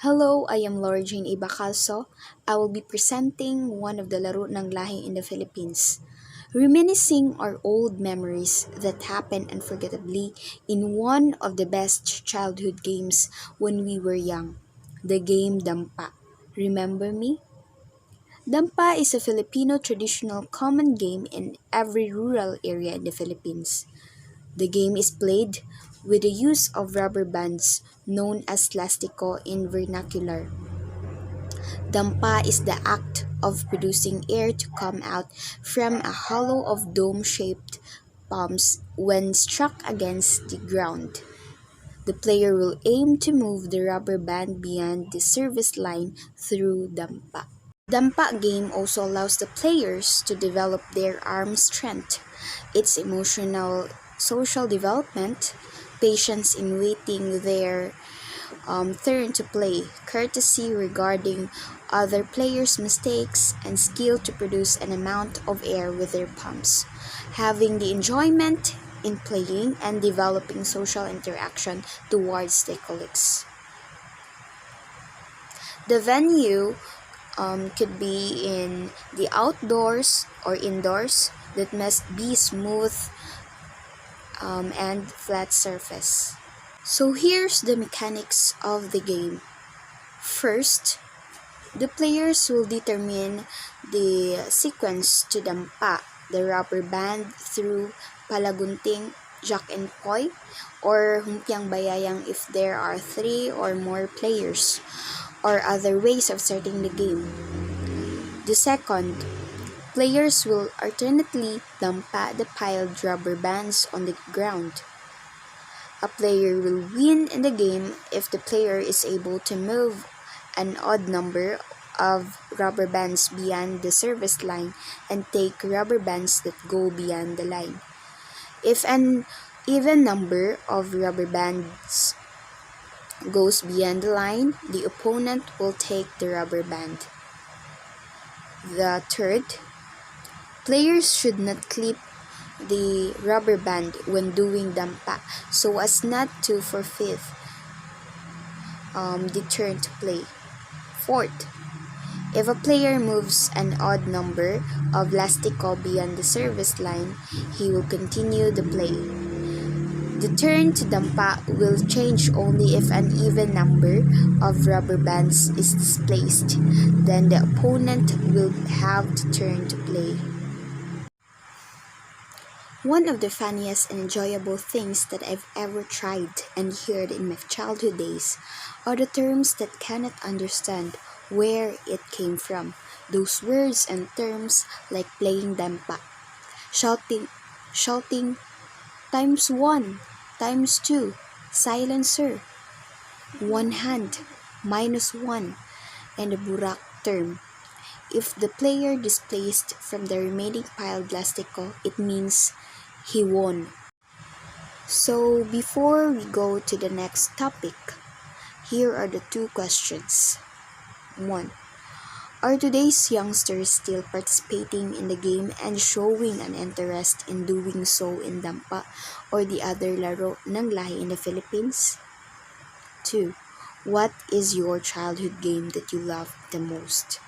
Hello, I am Laura Jane Ibacalso. I will be presenting one of the Laro ng Lahi in the Philippines. Reminiscing our old memories that happened unforgettably in one of the best childhood games when we were young, the game Dampa. Remember me? Dampa is a Filipino traditional common game in every rural area in the Philippines. The game is played with the use of rubber bands known as plastico in vernacular. Dampa is the act of producing air to come out from a hollow of dome-shaped palms when struck against the ground. The player will aim to move the rubber band beyond the service line through Dampa. Dampa game also allows the players to develop their arm strength, its emotional social development, patience in waiting their turn to play, courtesy regarding other players' mistakes, and skill to produce an amount of air with their palms. Having the enjoyment in playing and developing social interaction towards their colleagues. The venue could be in the outdoors or indoors that must be smooth and flat surface. So here's the mechanics of the game. First, the players will determine the sequence to dampa the rubber band through palagunting, jack and poi, or humpiang bayayang if there are three or more players, or other ways of starting the game. The second, players will alternately dampa the piled rubber bands on the ground. A player will win in the game if the player is able to move an odd number of rubber bands beyond the service line and take rubber bands that go beyond the line. If an even number of rubber bands goes beyond the line, the opponent will take the rubber band. The third, players should not clip the rubber band when doing dampa so as not to forfeit the turn to play. Fourth, if a player moves an odd number of plastico beyond the service line, he will continue the play. The turn to dampa will change only if an even number of rubber bands is displaced. Then the opponent will have the turn to play. One of the funniest and enjoyable things that I've ever tried and heard in my childhood days are the terms that cannot understand where it came from. Those words and terms like playing dampa, shouting times one, times two, silencer, one hand, minus one, and the burak term. If the player displaced from the remaining piled plastico, it means he won. So before we go to the next topic, here are the two questions. 1. Are today's youngsters still participating in the game and showing an interest in doing so in Dampa or the other laro ng lahi in the Philippines? 2. What is your childhood game that you loved the most?